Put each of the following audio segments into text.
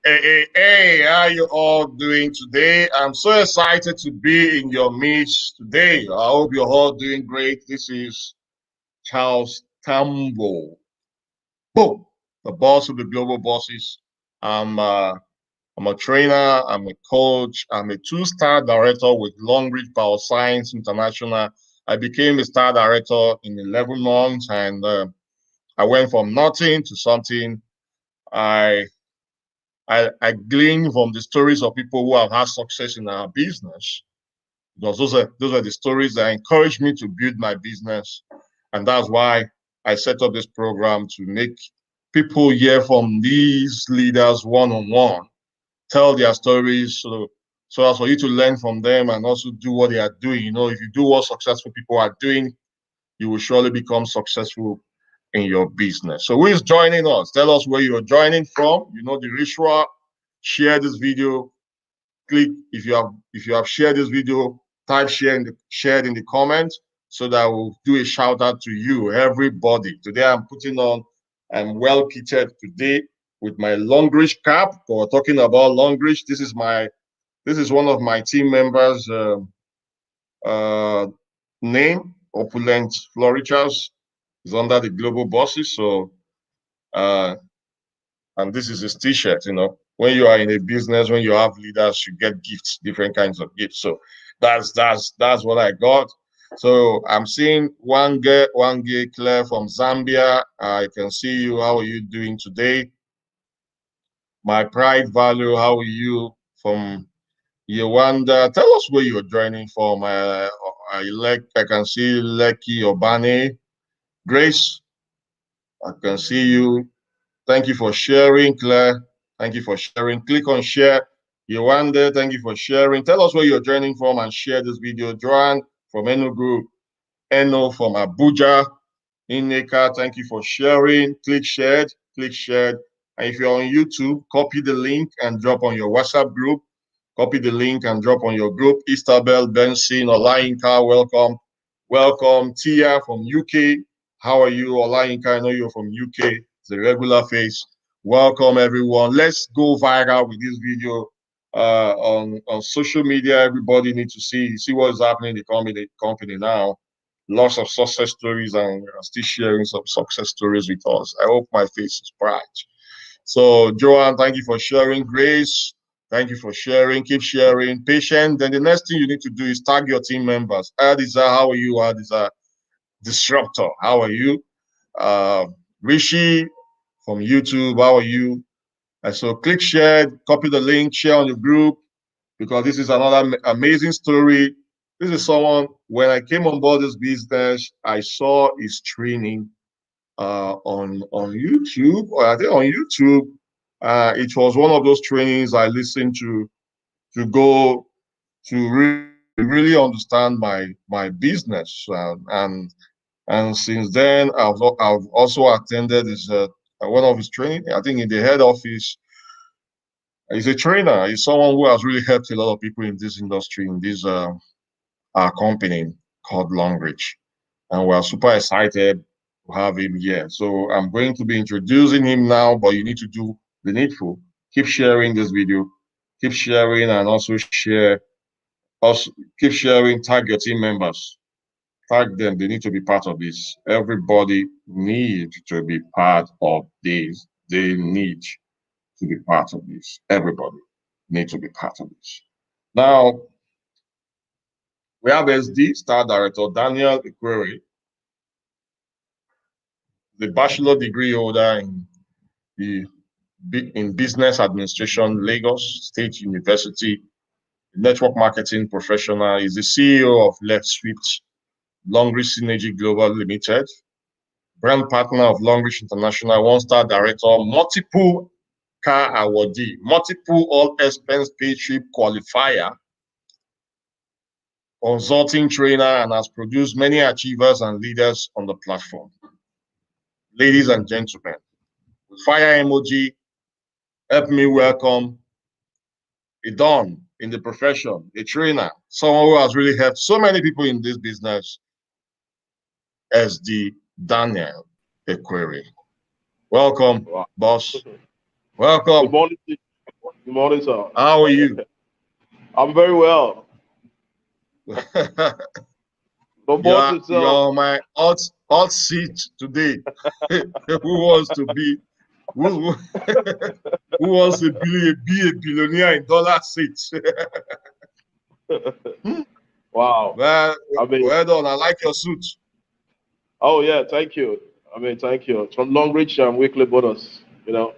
Hey, how you all doing today? I'm so excited to be in your midst today. I hope you're all doing great. This is Charles Tambo, boom, the boss of the global bosses. I'm I'm a trainer, I'm a coach, I'm a two-star director with Longrich Science International. I became a star director in 11 months, and I went from nothing to something. I I glean from the stories of people who have had success in our business, because those are the stories that encourage me to build my business. And that's why I set up this program to make people hear from these leaders one-on-one, tell their stories, so as for you to learn from them and also do what they are doing. You know, if you do what successful people are doing, you will surely become successful in your business. So who is joining us? Tell us where you are joining from. You know the ritual. Share this video. Click if you have shared this video, type shared in the comments, so that we'll do a shout out to you, everybody. Today I'm well kitted today with my Longrich cap. We're talking about Longrich. This is one of my team members' uh, name, Opulent Flourichers. Is under the global bosses. So uh, and this is his t-shirt. You know, when you are in a business, when you have leaders, you get gifts, different kinds of gifts. So that's what I got. So I'm seeing Wange Claire from Zambia. I can see you. How are you doing today? My pride value, how are you from Yewanda? Tell us where you're joining from. I can see Lekki Obane. Grace, I can see you. Thank you for sharing, Claire. Thank you for sharing. Click on share. Yewande, thank you for sharing. Tell us where you're joining from and share this video. Joanne from Enugu, Eno from Abuja, Ineka, thank you for sharing. Click shared, click shared. And if you're on YouTube, copy the link and drop on your WhatsApp group. Copy the link and drop on your group. Istabel, Benson, Olayinka, welcome. Welcome. Tia from UK. How are you? Olayinka, I know you're from UK. It's a regular face. Welcome, everyone. Let's go viral with this video on social media. Everybody needs to see what is happening in the company now. Lots of success stories, and we are still sharing some success stories with us. I hope my face is bright. So, Joanne, thank you for sharing. Grace, thank you for sharing. Keep sharing. Patient. Then the next thing you need to do is tag your team members. Adiza, how are you? Adiza, Disruptor, how are you? Rishi from YouTube, how are you? And so click share, copy the link, share on your group, because this is another amazing story. This is someone, when I came on board this business, I saw his training on YouTube, or I think on YouTube. It was one of those trainings I listened to go to really understand my business, and since then I've also attended his one of his training. I think in the head office. He's a trainer. He's someone who has really helped a lot of people in this industry, in this company called Longrich, and we're super excited to have him here. So I'm going to be introducing him now, but you need to do the needful. Keep sharing this video, keep sharing, and also share. Also, keep sharing. Tag your team members. Tag them. They need to be part of this. Everybody needs to be part of this. They need to be part of this. Everybody needs to be part of this. Now, we have SD, Star Director Daniel Ekwere, the bachelor degree holder the in Business Administration, Lagos State University, network marketing professional. Is the CEO of Left Swift, Longrich Synergy Global Ltd, brand partner of Longrich International, one-star director, multiple car awardee, multiple all-expense paid trip qualifier, consulting trainer, and has produced many achievers and leaders on the platform. Ladies and gentlemen, with fire emoji, help me welcome a don in the profession, a trainer, someone who has really helped so many people in this business, SD Daniel Ekwere. Welcome, boss. Welcome. Good morning. Good morning, sir. How are you? I'm very well. But you boss are you itself. are on my hot seat today. Who wants to be who, who who wants to be a billionaire in dollar seats? Wow. well, I mean, well done. I like your suit. oh yeah, thank you. I mean, thank you. It's from Longrich weekly bonus. You know,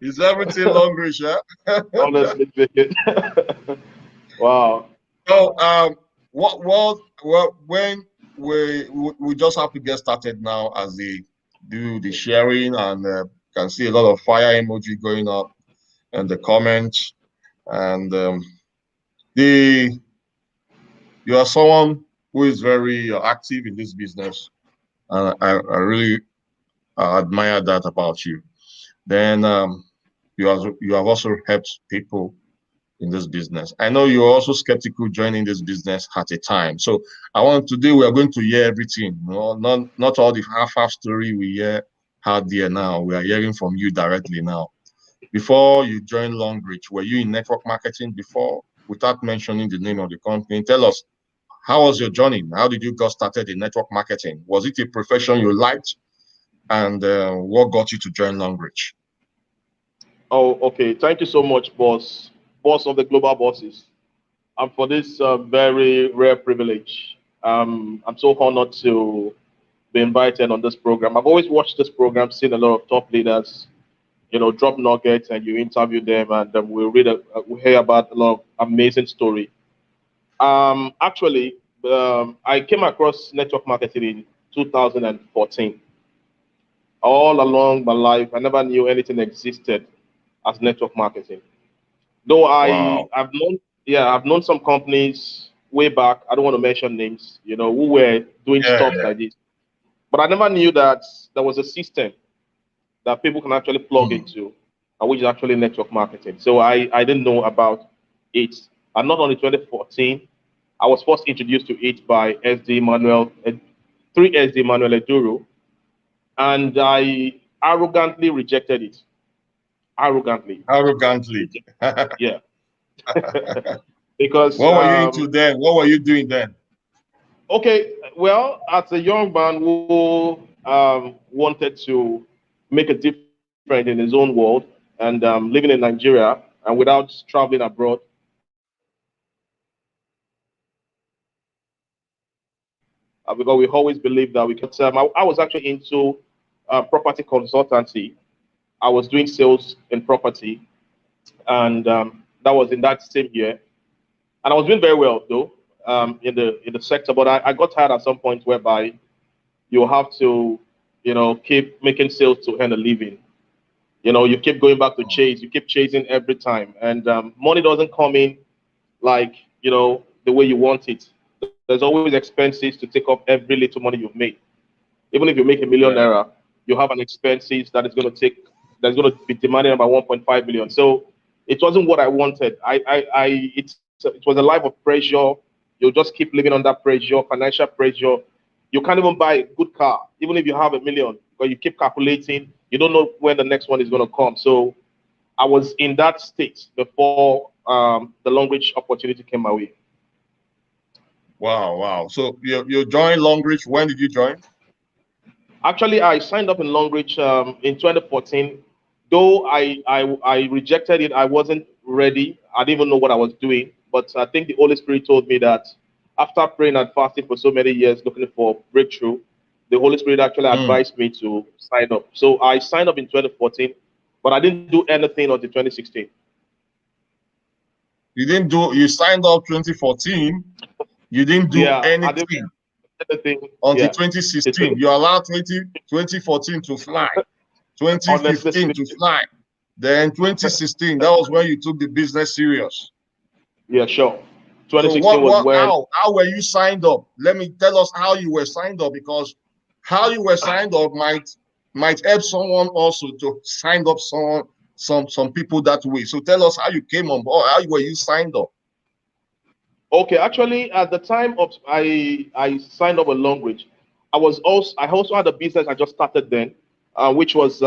Is everything Longrich, yeah? honestly speaking. Wow. So, when we just have to get started now as they do the sharing and can see a lot of fire emoji going up and the comments and the you are someone who is very active in this business and I really admire that about you. Then you have also helped people in this business. I know you're also skeptical joining this business at a time. So today we are going to hear everything. Not all the half story we hear out there now. We are hearing from you directly now. Before you joined Longrich, were you in network marketing before? Without mentioning the name of the company, tell us how was your journey? How did you get started in network marketing? Was it a profession you liked? And what got you to join Longrich? Oh, okay. Thank you so much, boss. Boss of the global bosses. And for this very rare privilege. I'm so honored to be invited on this program. I've always watched this program, seen a lot of top leaders, drop nuggets and you interview them, and we hear about a lot of amazing story. Actually, I came across network marketing in 2014. All along my life, I never knew anything existed as network marketing. Though Wow. I've known some companies way back. I don't want to mention names, who were doing Yeah, stuff like this. But I never knew that there was a system that people can actually plug yeah. into, which is actually network marketing. So I didn't know about it. And not only 2014, I was first introduced to it by SD Manuel, 3SD Manuel Eduro, and I arrogantly rejected it. Arrogantly. Arrogantly. Yeah. Because, What were you into then? What were you doing then? okay, well, as a young man who wanted to make a difference in his own world and living in Nigeria and without traveling abroad, because we always believed that we could. I was actually into property consultancy. I was doing sales in property, and that was in that same year. And I was doing very well though in the sector. But I got tired at some point whereby you have to, keep making sales to earn a living. You keep going back to chase. You keep chasing every time, and money doesn't come in like the way you want it. There's always expenses to take up every little money you've made. Even if you make a 1 million Yeah. naira, you have an expenses that is going to take that's going to be demanding about 1.5 million. So it wasn't what I wanted. It was a life of pressure. You just keep living under pressure, financial pressure. You can't even buy a good car, even if you have 1 million, because you keep calculating. You don't know when the next one is going to come. So I was in that state before the Longrich opportunity came my way. Wow, wow. So you joined Longrich. When did you join? Actually, I signed up in Longrich in 2014. Though I rejected it, I wasn't ready. I didn't even know what I was doing. But I think the Holy Spirit told me that after praying and fasting for so many years, looking for breakthrough, the Holy Spirit actually Hmm. advised me to sign up. So I signed up in 2014, but I didn't do anything until 2016. You signed up 2014. You didn't do Yeah, I didn't anything do anything. until Yeah, till 2016. 20, You allowed 2014 to fly, honestly 2015 to speaking. fly. Then 2016, that was when you took the business serious. Yeah, sure. So 2016 was when. how were you signed up? Let me tell us how you were signed up because how you were signed up might help someone also to sign up some people that way. So tell us how you came on board. How were you signed up? Okay, actually, at the time of I signed up with Longrich, I also had a business I just started then. which was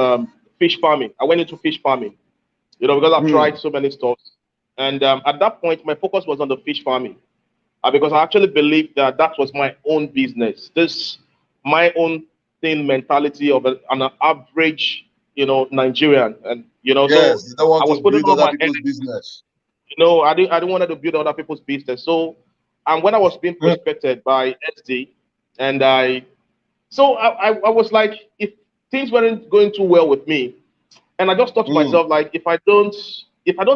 fish farming. I went into fish farming, because I've tried so many stuff. And at that point, my focus was on the fish farming because I actually believed that that was my own business. My own thing mentality of an average, Nigerian. And, so Yes, you don't want I was to putting build all other my people's energy. business. I didn't want to build other people's business. So, and when I was being prospected by SD, and I was like, if things weren't going too well with me, and I just thought to myself, like, if I don't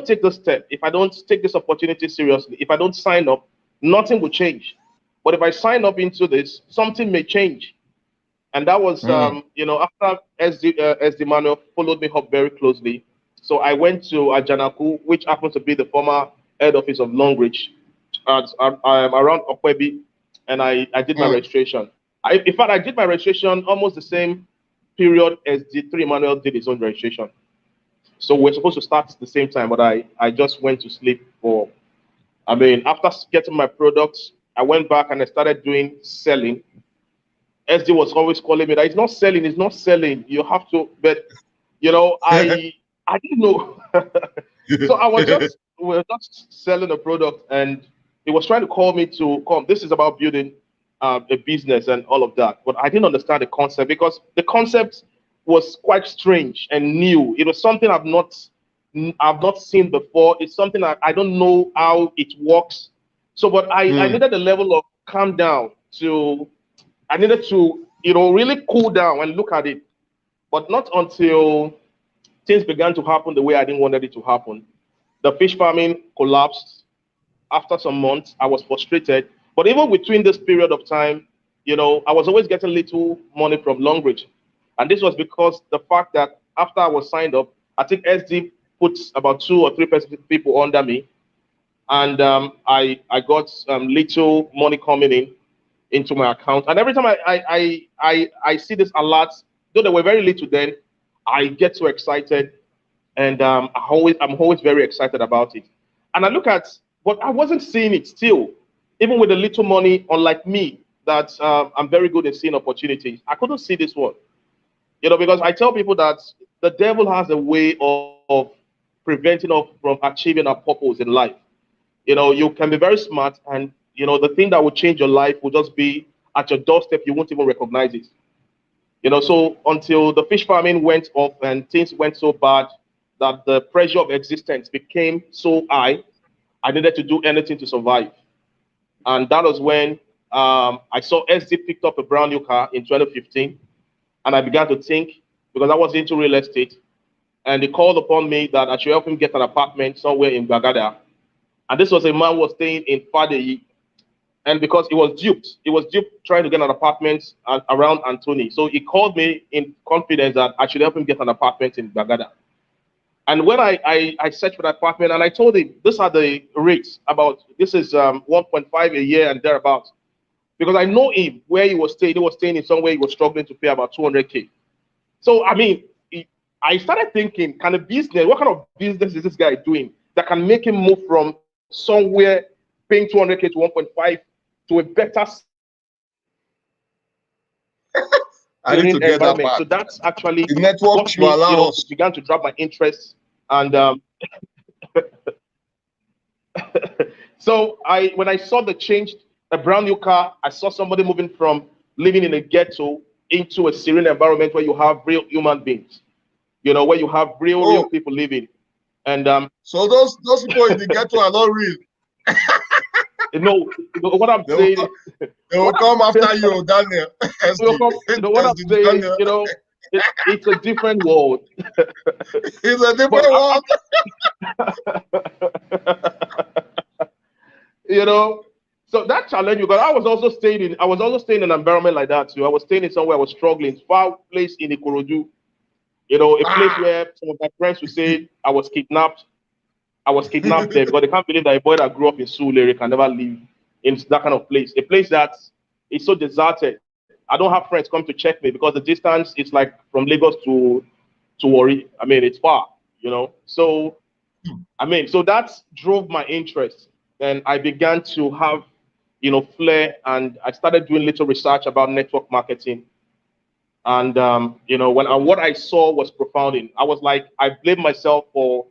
take this step, if I don't take this opportunity seriously, if I don't sign up, nothing will change. But if I sign up into this, something may change. And that was, after SD Manuel followed me up very closely. So I went to Ajanaku, which happens to be the former head office of Longrich, around Ekwere, and I did my registration. In fact, I did my registration almost the same period as the 3 Emmanuel did his own registration. So we're supposed to start at the same time, but I just went to sleep after getting my products, I went back and I started doing selling. SD was always calling me that it's not selling. You have to, but I didn't know. So we were just selling a product, and he was trying to call me to come. This is about building a business and all of that, but I didn't understand the concept because the concept was quite strange and new. It was something I've not seen before. It's something I don't know how it works. So, but I needed a level of calm down I needed to, really cool down and look at it. But not until things began to happen the way I didn't want it to happen. The fish farming collapsed. After some months, I was frustrated. But even between this period of time, I was always getting little money from Longrich. And this was because the fact that after I was signed up, I think SD puts about 2 or 3 people under me. And I got little money coming into my account. And every time I see this alert, though they were very little then, I get so excited. And I'm always very excited about it. And I look at, but I wasn't seeing it still, even with the little money, unlike me, that I'm very good at seeing opportunities. I couldn't see this one, because I tell people that the devil has a way of preventing us from achieving our purpose in life. You can be very smart, and the thing that will change your life will just be at your doorstep. You won't even recognize it. So until the fish farming went off and things went so bad that the pressure of existence became so high, I needed to do anything to survive. And that was when I saw SD picked up a brand new car in 2015, and I began to think, because I was into real estate, and they called upon me that I should help him get an apartment somewhere in Bagada. And this was a man who was staying in Fadeyi, and because he was duped trying to get an apartment around Anthony. So he called me in confidence that I should help him get an apartment in Bagada. And when I searched for that apartment, and I told him, these are the rates, this is 1.5 a year and thereabouts. Because I know him, where he was staying. He was staying in somewhere he was struggling to pay about 200K. So, I started thinking, what kind of business is this guy doing that can make him move from somewhere paying 200K to 1.5 to a better I need to get that environment. part. So that's actually The network got will me, allow us. began to drop my interest. And so when I saw the change, a brand new car, I saw somebody moving from living in a ghetto into a serene environment where you have real human beings, where you have real people living. And so those people in the ghetto are not real. What I'm saying is, they will come after you, Daniel. What I'm saying is, it's a different world. It's a different world. So that challenge, because I was also staying in an environment like that too. I was staying in somewhere I was struggling, far place in Ikorodu, a place where some of my friends would say I was kidnapped. I was kidnapped there because they can't believe that a boy that grew up in Surulere can never live in that kind of place. A place that is so deserted. I don't have friends come to check me because the distance is like from Lagos to Warri. It's far, So, so that drove my interest. And I began to have, flair, and I started doing little research about network marketing. And you know, what I saw was profounding. I was like, I blamed myself for.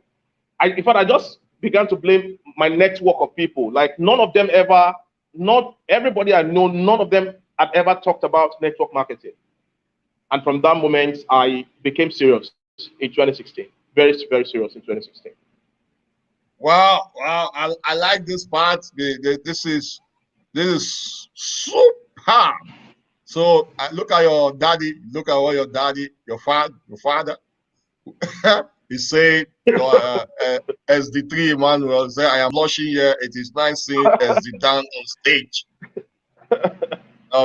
In fact, I just began to blame my network of people. Like none of them ever, not everybody I know, none of them had ever talked about network marketing. And from that moment, I became serious in 2016. Very, very serious in 2016. Wow, wow, I like this part. This is super. So look at your daddy. Look at what your father, he said. SD3 Emmanuel said, "I am blushing here. It is nice seeing SD down on stage.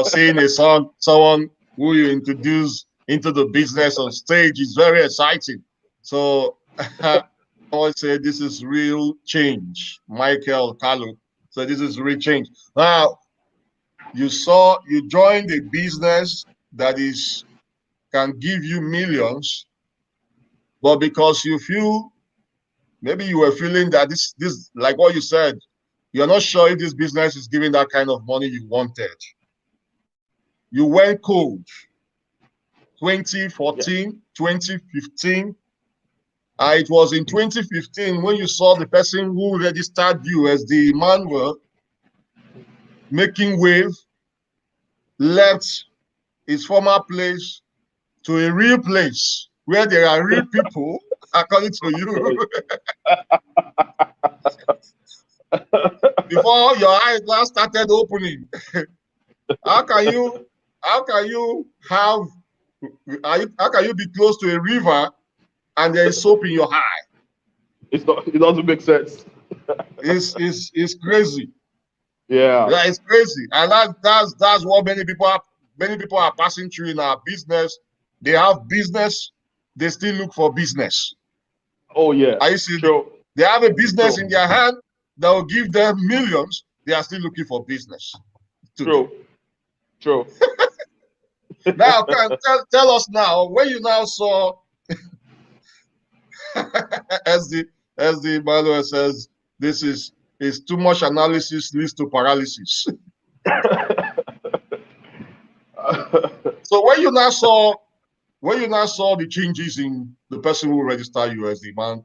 Seeing someone who you introduce into the business on stage is very exciting." So I always say this is real change. Michael Kalu. So this is real change. Now you joined a business that can give you millions, but because you feel maybe you were feeling that this like what you said, you're not sure if this business is giving that kind of money you wanted. You went cold. 2014, 2015. It was in 2015 when you saw the person who registered you as the Emmanuel making wave, left his former place to a real place where there are real people, according to you. Before your eyes now started opening. How can you how can you be close to a river and there is soap in your eye? It doesn't make sense. It's crazy. Yeah. Yeah, it's crazy. And that's what many people are passing through in our business. They have business, they still look for business. Oh yeah. Are you seeing True. They have a business in their hand that will give them millions. They are still looking for business today. True. Now, tell us now, when you now saw, as the Manuel says, this is too much analysis leads to paralysis. So when you now saw the changes in the person who registered you as the man,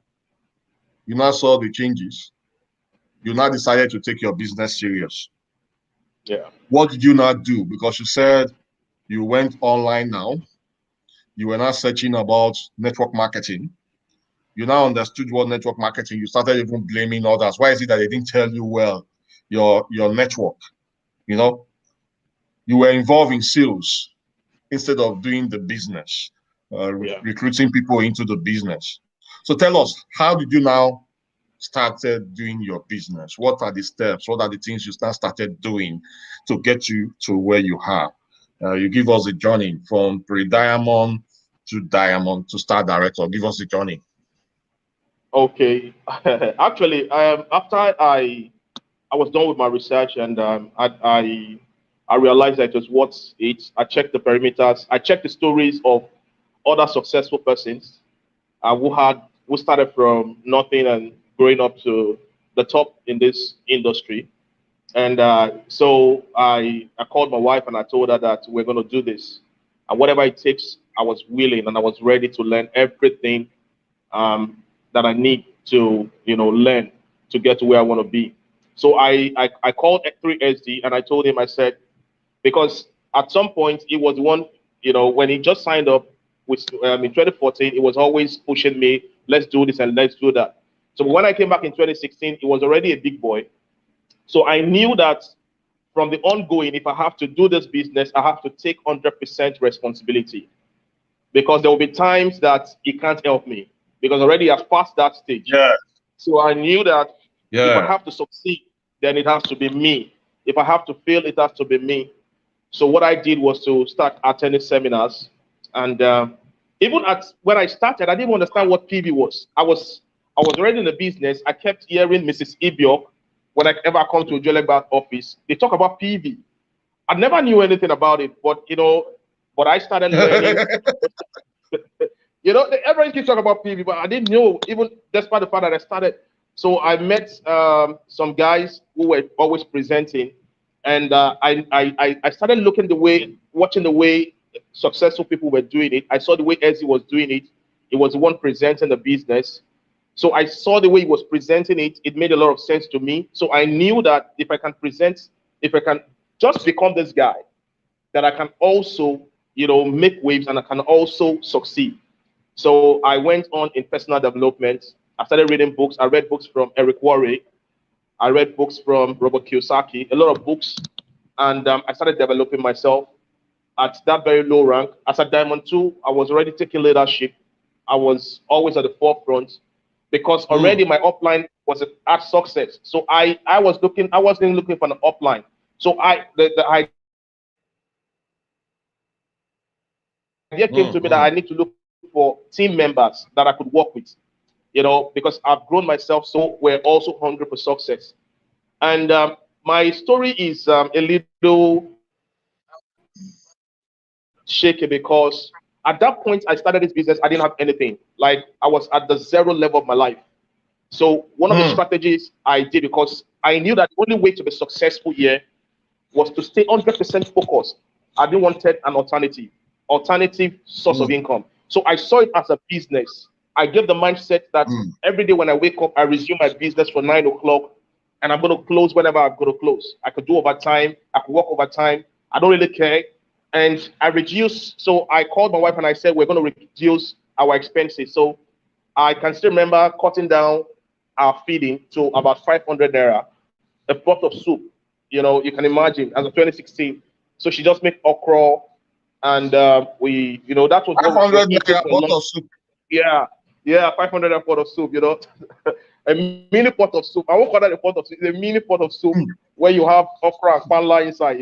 you now saw the changes. You now decided to take your business serious. Yeah. What did you not do? Because you said you went online now. You were now searching about network marketing. You now understood what network marketing. You started even blaming others. Why is it that they didn't tell you well your network? You know, you were involved in sales instead of doing the business, recruiting people into the business. So tell us, how did you now started doing your business? What are the steps? What are the things you started doing to get you to where you are? You give us a journey from pre-diamond to diamond to star director. Give us the journey. Okay. Actually, after I was done with my research and I realized that it was worth it. I checked the perimeters. I checked the stories of other successful persons who started from nothing and growing up to the top in this industry. And so I called my wife and I told her that we're going to do this. And whatever it takes, I was willing and I was ready to learn everything that I need to, learn to get to where I want to be. So I called Ekwere SD and I told him, I said, because at some point it was one, when he just signed up with in 2014, it was always pushing me, let's do this and let's do that. So when I came back in 2016, it was already a big boy. So I knew that from the ongoing, if I have to do this business, I have to take 100% responsibility because there will be times that he can't help me because already has passed that stage. Yeah. So I knew that if I have to succeed, then it has to be me. If I have to fail, it has to be me. So what I did was to start attending seminars, and even when I started, I didn't understand what PV was. I was already in the business. I kept hearing Mrs. Ibiok when I ever come to a Jolegba office. They talk about PV. I never knew anything about it, but I started learning. Everyone keeps talking about PV, but I didn't know, even despite the fact that I started. So I met some guys who were always presenting, and I started watching the way successful people were doing it. I saw the way Ezzy was doing it. He was the one presenting the business. So I saw the way he was presenting it. It made a lot of sense to me. So I knew that if I can present, if I can just become this guy, that I can also, make waves and I can also succeed. So I went on in personal development. I started reading books. I read books from Ekwere. I read books from Robert Kiyosaki, a lot of books. And I started developing myself at that very low rank. As a Diamond 2, I was already taking leadership. I was always at the forefront because already my upline was at success. So I wasn't looking for an upline. So the idea came to me that I need to look for team members that I could work with, because I've grown myself so we're also hungry for success. And my story is a little shaky because at that point I started this business. I didn't have anything. Like I was at the zero level of my life. So one of the strategies I did, because I knew that the only way to be successful here was to stay 100% focused. I didn't want an alternative source of income. So I saw it as a business. I gave the mindset that every day when I wake up, I resume my business for 9 o'clock, and I'm going to close whenever I'm going to close. I could do overtime. I could work overtime. I don't really care. And I reduced. So I called my wife and I said, we're going to reduce our expenses. So I can still remember cutting down our feeding to about 500 naira, a pot of soup. You can imagine as of 2016. So she just made okra, and that was what we were 500 eating naira for a pot long. of soup. Yeah, yeah, 500 a pot of soup. A mini pot of soup. I won't call that a pot of soup. It's a mini pot of soup where you have okra and panla inside.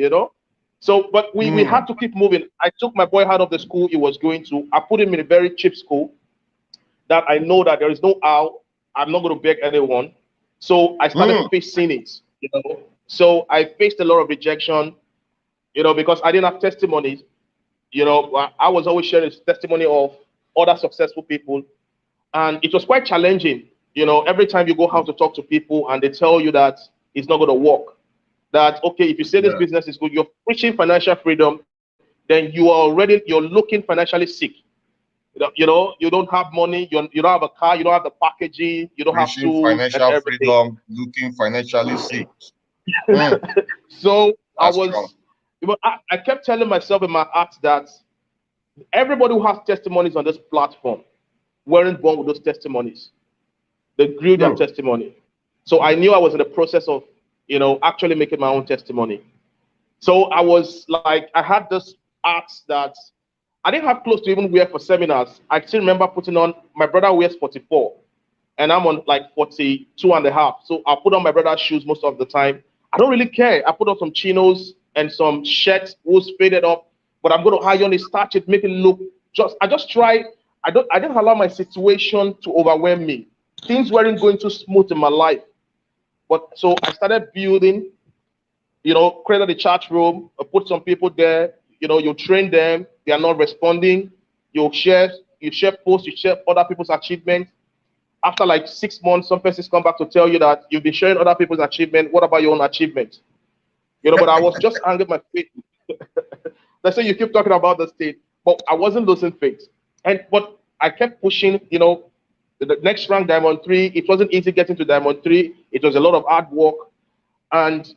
So, but we had to keep moving. I took my boy out of the school he was going to. I put him in a very cheap school that I know that there is no how I'm not going to beg anyone. So I started facing it. So I faced a lot of rejection, because I didn't have testimonies. I was always sharing testimony of other successful people, and it was quite challenging. Every time you go out to talk to people and they tell you that it's not going to work, that okay, if you say this Yeah. business is good, you're preaching financial freedom, then you're looking financially sick. You don't have money, you don't have a car, you don't have the packaging, you don't have Preaching tools and financial everything. freedom, looking financially sick. Mm, So I that's strong. was, I kept telling myself in my heart that everybody who has testimonies on this platform weren't born with those testimonies. They grew their True. testimony. So I knew I was in the process of, actually making my own testimony. So I was like, I had this art that I didn't have clothes to even wear for seminars. I still remember putting on, my brother wears 44 and I'm on like 42 and a half. So I put on my brother's shoes most of the time. I don't really care. I put on some chinos and some shirts, who's faded up, but I'm going to iron it, starch it, make it look I just try. I didn't allow my situation to overwhelm me. Things weren't going too smooth in my life. But so I started building, created a chat room, put some people there, you train them, they are not responding, you share posts, you share other people's achievements. After like 6 months, some persons come back to tell you that you've been sharing other people's achievement. What about your own achievement? But I was just angry my faith. They say you keep talking about the state, but I wasn't losing faith. But I kept pushing, the next rank, Diamond 3. It wasn't easy getting to Diamond 3. It was a lot of hard work. And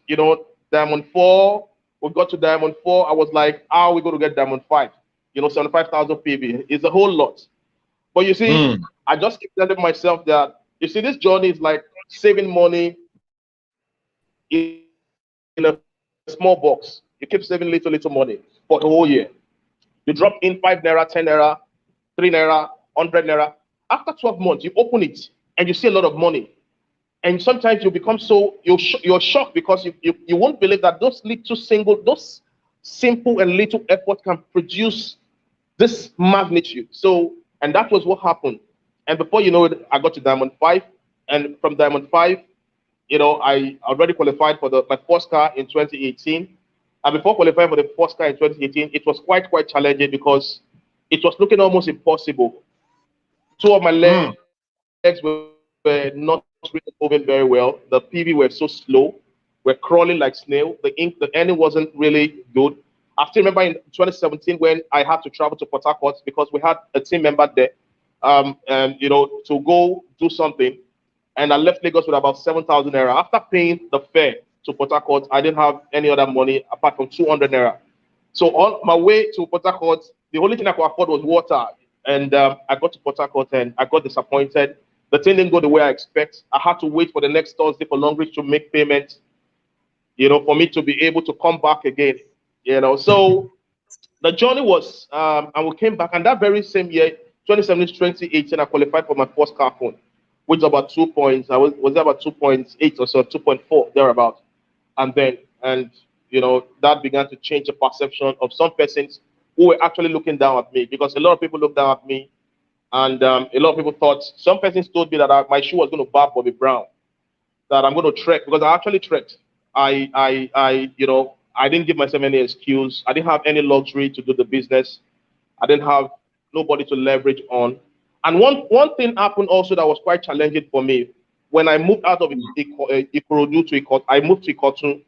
Diamond 4, we got to Diamond 4. I was like, how are we going to get Diamond 5? 75,000 PV. It's a whole lot. But you see, I just keep telling myself that, you see, this journey is like saving money in a small box. You keep saving little money for the whole year. You drop in 5 naira, 10 naira, 3 naira, 100 naira. After 12 months, you open it and you see a lot of money. And sometimes you become you're shocked because you won't believe that those simple and little effort can produce this magnitude. So, and that was what happened. And before you know it, I got to Diamond 5. And from Diamond 5, I already qualified for my first car in 2018. And before qualifying for the first car in 2018, it was quite challenging because it was looking almost impossible. Two of my legs were not really moving very well. The PV were so slow. We're crawling like snail. The earning wasn't really good. I was I still remember in 2017 when I had to travel to Port Harcourt because we had a team member there, and you know, to go do something, and I left Lagos with about 7,000 naira. After paying the fare to Port Harcourt, I didn't have any other money apart from 200 naira. So on my way to Port Harcourt, the only thing I could afford was water, and I got to Port Harcourt and I got disappointed. The thing didn't go the way I expect. I had to wait for the next Thursday for Longrich to make payment, you know, for me to be able to come back again, you know. So the journey was, and we came back, and that very same year, 2017, 2018, I qualified for my first car phone, which is about 2 points. I was about 2.8 or so, 2.4 thereabout, and you know, that began to change the perception of some persons who were actually looking down at me, because a lot of people looked down at me, and a lot of people thought, some persons told me that my shoe was going to bar Bobby Brown, that I'm going to trek, because I actually trekked. You know, I didn't give myself any excuse. I didn't have any luxury to do the business. I didn't have nobody to leverage on. And one thing happened also that was quite challenging for me. When I moved out of Ikorodu to Ikot, I moved to Ikotun,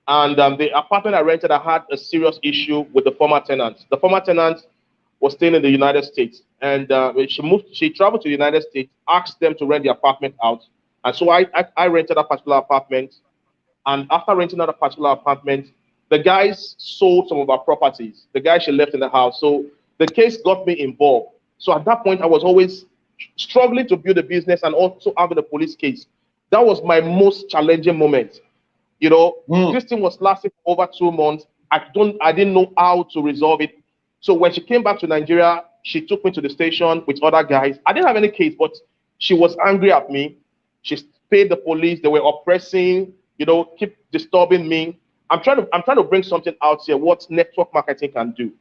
and the apartment I rented, I had a serious issue with the former tenant. The former tenant was staying in the United States, and when she traveled to the United States, asked them to rent the apartment out, and so I rented a particular apartment. And after renting out a particular apartment, the guys sold some of our properties. The guys she left in the house, so the case got me involved. So at that point, I was always struggling to build a business and also having a police case. That was my most challenging moment. You know, this thing was lasting for over 2 months. I didn't know how to resolve it. So when she came back to Nigeria, she took me to the station with other guys. I didn't have any case, but she was angry at me. She paid the police. They were oppressing, you know, keep disturbing me. I'm trying to bring something out here, what network marketing can do.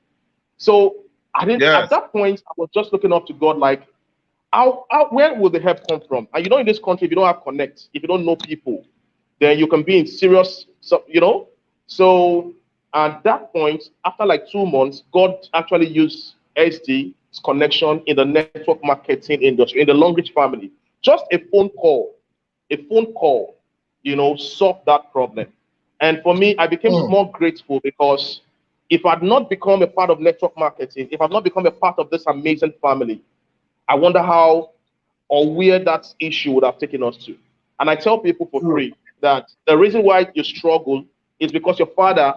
So I didn't, at that point, I was just looking up to God, like, where will the help come from? And you know, in this country, if you don't have connect, if you don't know people, then you can be in serious, you know. So at that point, after like 2 months, God actually used SD's connection in the network marketing industry, in the Longrich family. Just a phone call, you know, solved that problem. And for me, I became more grateful, because if I'd not become a part of network marketing, if I'd not become a part of this amazing family, I wonder how or where that issue would have taken us to. And I tell people for free that the reason why you struggle is because your father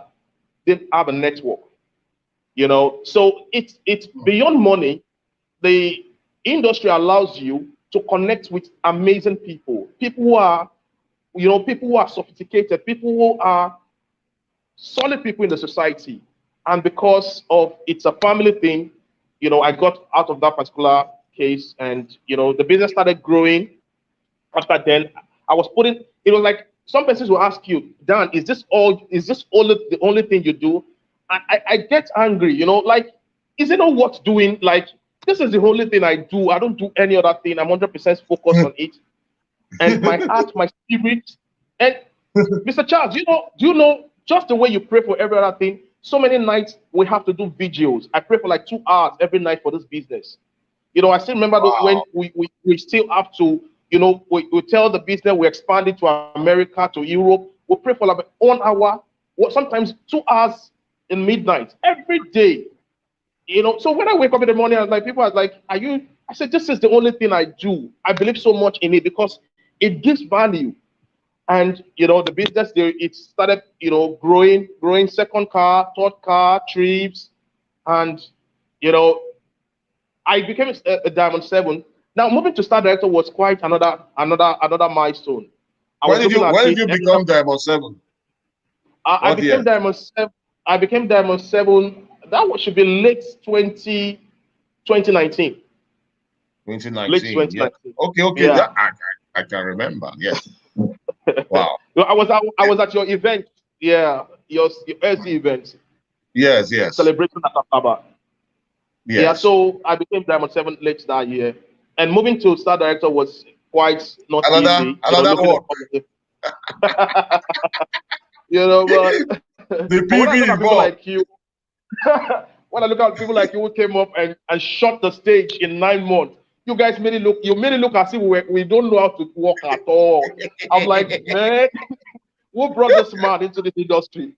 didn't have a network, you know. So it's beyond money. The industry allows you to connect with amazing people, people who are, you know, people who are sophisticated, people who are solid people in the society. And because of it's a family thing, you know, I got out of that particular case, and you know, the business started growing. After then, I was putting, it was like some persons will ask you, Dan, is this only the only thing you do? I get angry, you know, like, is it not worth doing? Like, this is the only thing I do. I don't do any other thing. I'm 100% focused on it. And my heart, my spirit. And Mr. Charles, do you know just the way you pray for every other thing? So many nights we have to do vigils. I pray for like 2 hours every night for this business. You know, I still remember when we still have to, you know, we tell the business we're expanding to America, to Europe. We pray for like 1 hour, or sometimes 2 hours in midnight every day. You know, so when I wake up in the morning, I was like, people are like, are you? I said, this is the only thing I do. I believe so much in it because it gives value. And you know, the business there, it started, you know, growing, second car, third car, trips, and you know, I became a Diamond 7. Now moving to Star Director was quite another milestone. When did you become Diamond 7? I became Diamond 7. I became Diamond 7. That should be late 2019. 2019. Late 2019. Yeah. Okay. Yeah. I can remember. Yes. Wow. I was at your event. Yeah, your SC event. Yes. Celebration at Akaba. Yes. Yeah, so I became Diamond 7 late that year. And moving to Star Director was quite not easy. Another one. You know, but the PV people like you, when I look at people like you who came up and shot the stage in 9 months, you guys made it look as if we don't know how to walk at all. I'm like, man, Who brought this man into this industry?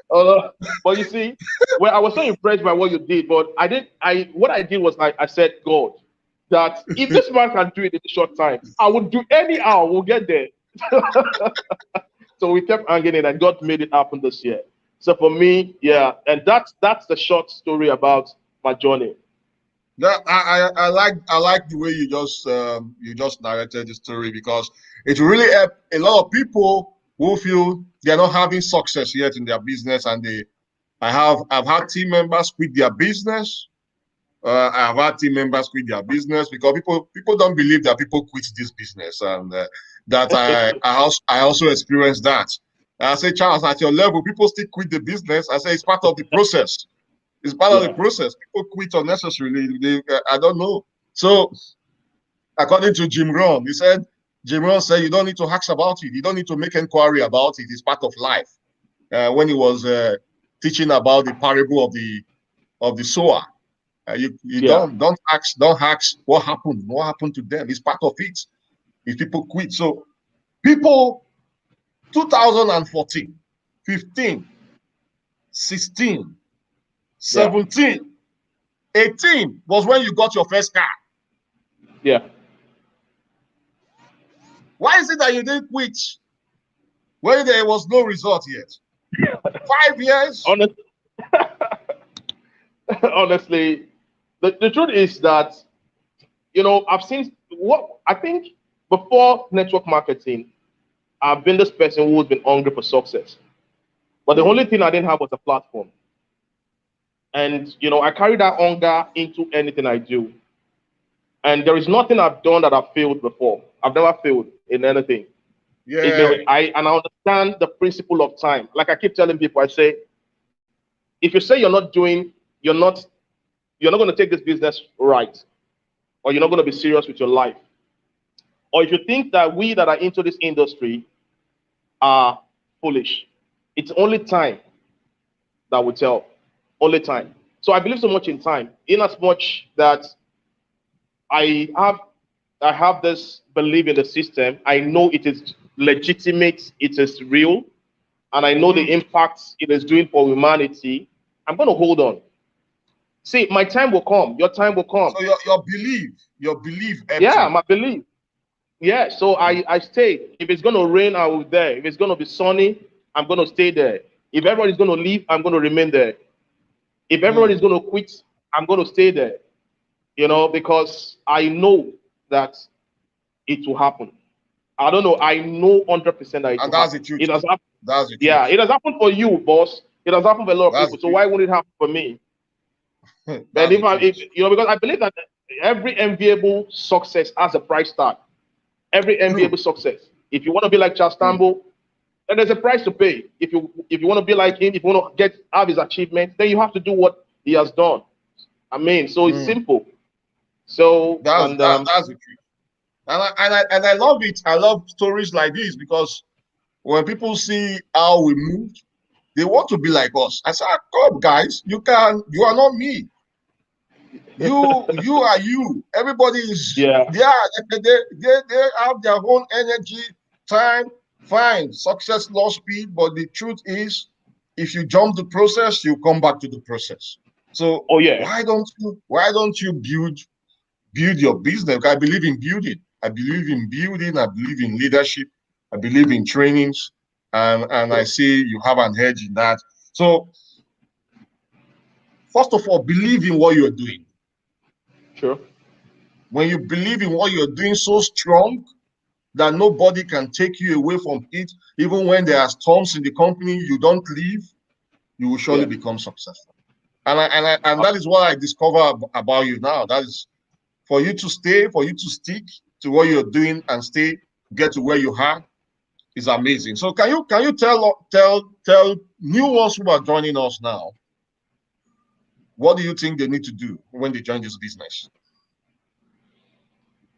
But you see, well, I was so impressed by what you did, but what I did was I said, God, that if this man can do it in a short time, I would do anyhow. We'll get there. So we kept hanging in, and God made it happen this year. So for me, yeah, and that's the short story about my journey. Yeah, I like the way you just narrated the story, because it really helped a lot of people who feel they're not having success yet in their business, and I've had team members quit their business. I've had team members quit their business because people don't believe that people quit this business, and that I also experienced that. I say, Charles, at your level, people still quit the business. I say it's part of the process. It's part of the process. People quit unnecessarily. I don't know. So, according to Jim Rohn, Jim Rohn said you don't need to ask about it. You don't need to make inquiry about it. It's part of life. When he was teaching about the parable of the sower, you don't ask what happened to them. It's part of it. If people quit, so people 2014, 15, 16, 17, 18 was when you got your first car. Yeah. Why is it that you didn't quit when there was no result yet? 5 years? Honestly, the truth is that, I've seen what I think before network marketing, I've been this person who's been hungry for success. But the only thing I didn't have was a platform. And, I carry that hunger into anything I do. And there is nothing I've done that I've failed before. I've never failed in anything. Yeah. I understand the principle of time. Like I keep telling people, I say, if you say you're not going to take this business right, or you're not going to be serious with your life, or if you think that we that are into this industry are foolish, it's only time that will tell. Only time. So I believe so much in time, in as much that I have this belief in the system. I know it is legitimate, it is real, and I know the impact it is doing for humanity. I'm going to hold on. See, my time will come. Your time will come. So your belief. Yeah, my belief. Yeah, so I stay. If it's going to rain, I will be there. If it's going to be sunny, I'm going to stay there. If everybody's going to leave, I'm going to remain there. If everybody's going to quit, I'm going to stay there. Because I know that it will happen. I don't know. I know 100% that it will happen. That's the truth. It has happened. That's the truth. Yeah, it has happened for you, boss. It has happened for a lot of people. So why wouldn't it happen for me? But because I believe that every enviable success has a price tag. Every enviable success. If you want to be like Charles Tambo, then there's a price to pay. If you want to be like him, if you want to have his achievement, then you have to do what he has done. So it's simple. So that's the truth. And I love it. I love stories like this, because when people see how we moved, they want to be like us. I said, come guys, you are not me. You are you. Everybody is they have their own energy, time, fine, success, loss, speed. But the truth is, if you jump the process, you come back to the process. So why don't you build your business? I believe in building. I believe in leadership. I believe in trainings, and I see you have an edge in that. So first of all, believe in what you're doing. Sure. When you believe in what you're doing so strong that nobody can take you away from it, even when there are storms in the company, you don't leave, you will surely become successful. And that is what I discover about you now. That is for you to stay, for you to stick to what you're doing and get to where you are, is amazing. So can you tell new ones who are joining us now, what do you think they need to do when they join this business?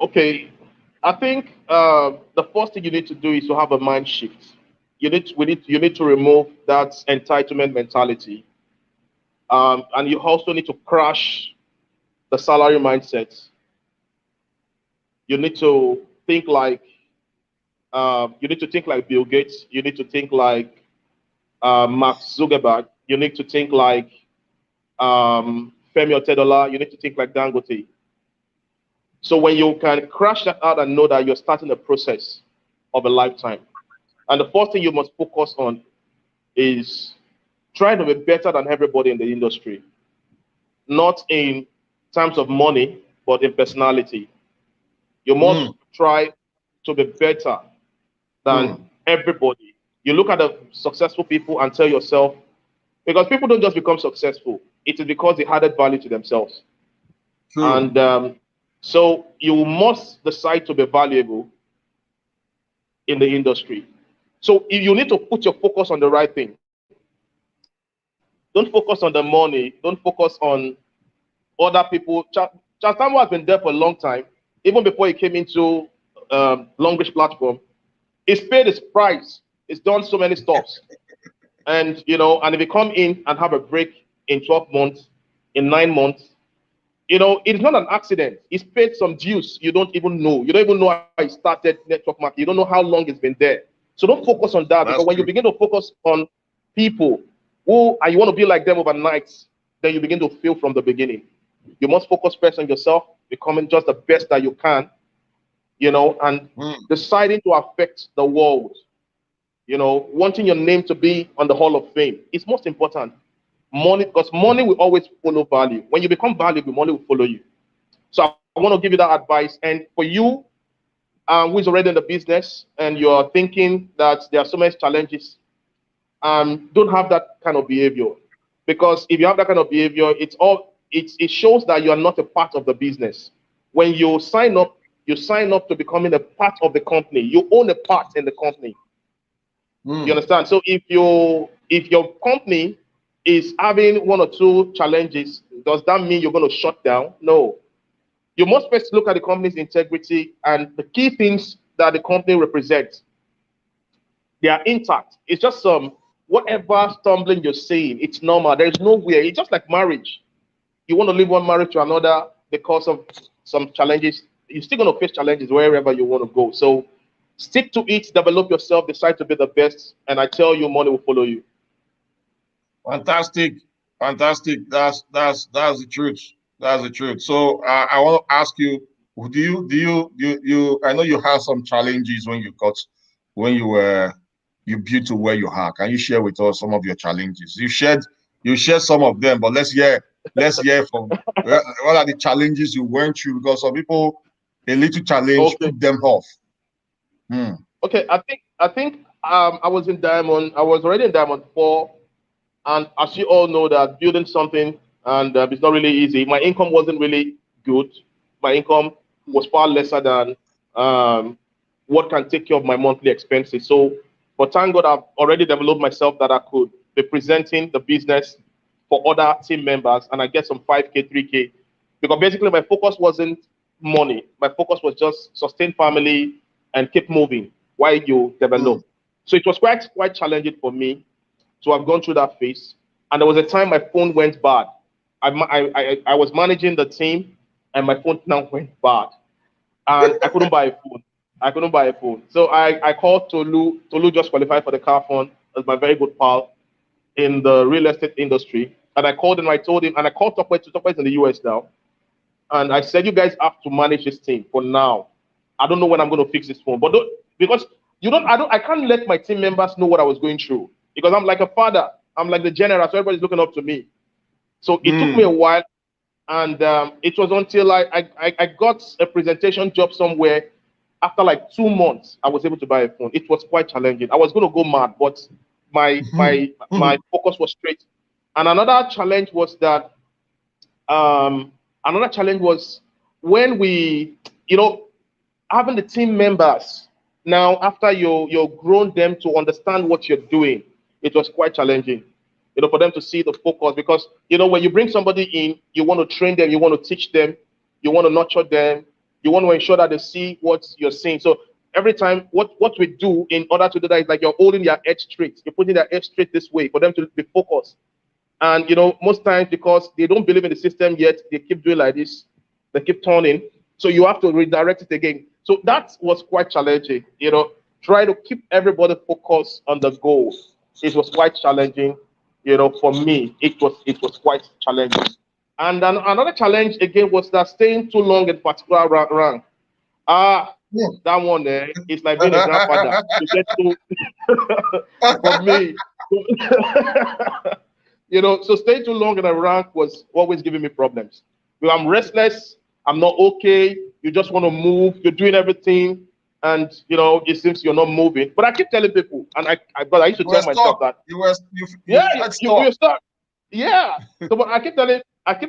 Okay, I think the first thing you need to do is to have a mind shift. You need to remove that entitlement mentality, and you also need to crash the salary mindset. You need to think like Bill Gates. You need to think like Mark Zuckerberg. You need to think like Femi Otedola. You need to think like Dangote. So when you can crash that out and know that you're starting a process of a lifetime, and the first thing you must focus on is trying to be better than everybody in the industry, not in terms of money, but in personality. You must try to be better than everybody. You look at the successful people and tell yourself, because people don't just become successful, it is because they added value to themselves. True. And so you must decide to be valuable in the industry. So if you need to put your focus on the right thing. Don't focus on the money. Don't focus on other people. Charles Tambo has been there for a long time. Even before he came into Longrich platform, he's paid his price. He's done so many stops. And, and if you come in and have a break in 12 months, in 9 months, it's not an accident. He's paid some dues you don't even know. You don't even know how he started network marketing. You don't know how long it's been there. So don't focus on that, because when you begin to focus on people and you want to be like them overnight, then you begin to fail from the beginning. You must focus first on yourself, becoming just the best that you can, and deciding to affect the world. Wanting your name to be on the Hall of Fame is most important. Money, because money will always follow value. When you become valuable, money will follow you. So I want to give you that advice. And for you, who is already in the business and you're thinking that there are so many challenges, don't have that kind of behavior. Because if you have that kind of behavior, it shows that you are not a part of the business. When you sign up to becoming a part of the company. You own a part in the company. You understand? So if your company is having 1 or 2 challenges, does that mean you're going to shut down? No. You must first look at the company's integrity and the key things that the company represents. They are intact. It's just whatever stumbling you're seeing, it's normal. There's nowhere. It's just like marriage. You want to leave one marriage to another because of some challenges. You're still going to face challenges wherever you want to go. So stick to it, develop yourself, decide to be the best, and I tell you, money will follow you. Fantastic. That's the truth. That's the truth. So I want to ask you, do you I know you had some challenges when you built to where you are. Can you share with us some of your challenges? You shared some of them, but let's hear from what are the challenges you went through, because some people, a little challenge put them off. Okay, I think I was in Diamond. I was already in Diamond 4, and as you all know, that building something and it's not really easy. My income wasn't really good. My income was far lesser than what can take care of my monthly expenses. So, but thank God, I've already developed myself that I could be presenting the business for other team members, and I get some 5K, 3K, because basically my focus wasn't money. My focus was just sustain family and keep moving while you develop. So it was quite challenging for me to have gone through that phase. And there was a time my phone went bad. I was managing the team, and my phone now went bad, and I couldn't buy a phone. So I called Tolu. Tolu just qualified for the car fund as my very good pal in the real estate industry. And I called him. I told him, and I called Topway in the US now. And I said, you guys have to manage this team for now. I don't know when I'm going to fix this phone, but because I can't let my team members know what I was going through, because I'm like a father. I'm like the general, so everybody's looking up to me. So it took me a while, and it was until I got a presentation job somewhere. After like 2 months, I was able to buy a phone. It was quite challenging. I was going to go mad, but my focus was straight. And another challenge was that when we, having the team members now, after you've grown them to understand what you're doing, it was quite challenging, for them to see the focus, because, when you bring somebody in, you want to train them, you want to teach them, you want to nurture them, you want to ensure that they see what you're seeing. So every time, what we do in order to do that is like you're holding their head straight, you're putting their head straight this way for them to be focused. And, most times, because they don't believe in the system yet, they keep doing like this, they keep turning. So you have to redirect it again. So that was quite challenging. Try to keep everybody focused on the goal. It was quite challenging. For me, it was quite challenging. And then another challenge again was that staying too long in particular rank. That one there is like being a grandfather. You get to for me. So staying too long in a rank was always giving me problems. I'm restless. I'm not okay. You just want to move. You're doing everything, and it seems you're not moving. But I keep telling people, and but I used to tell myself that you got stuck. You're stuck. Yeah. So, but I keep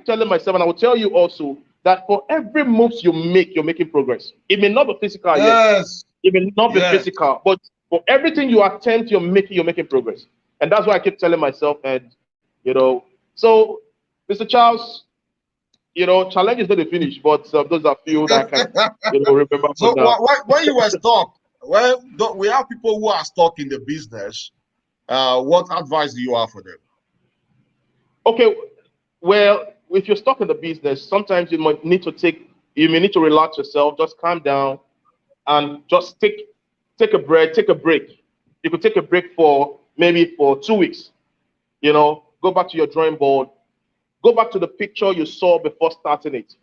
telling myself, and I will tell you also that for every move you make, you're making progress. It may not be physical yet. It may not be physical, but for everything you attempt, you're making progress. And that's why I keep telling myself, and so Mr. Charles, challenge is not the finish, but those are few that I can remember. So when you were stuck, we have people who are stuck in the business. What advice do you have for them? Okay, well, if you're stuck in the business, sometimes you may need to relax yourself, just calm down, and just take a break. You could take a break for maybe for 2 weeks. Go back to your drawing board. Go back to the picture you saw before starting it,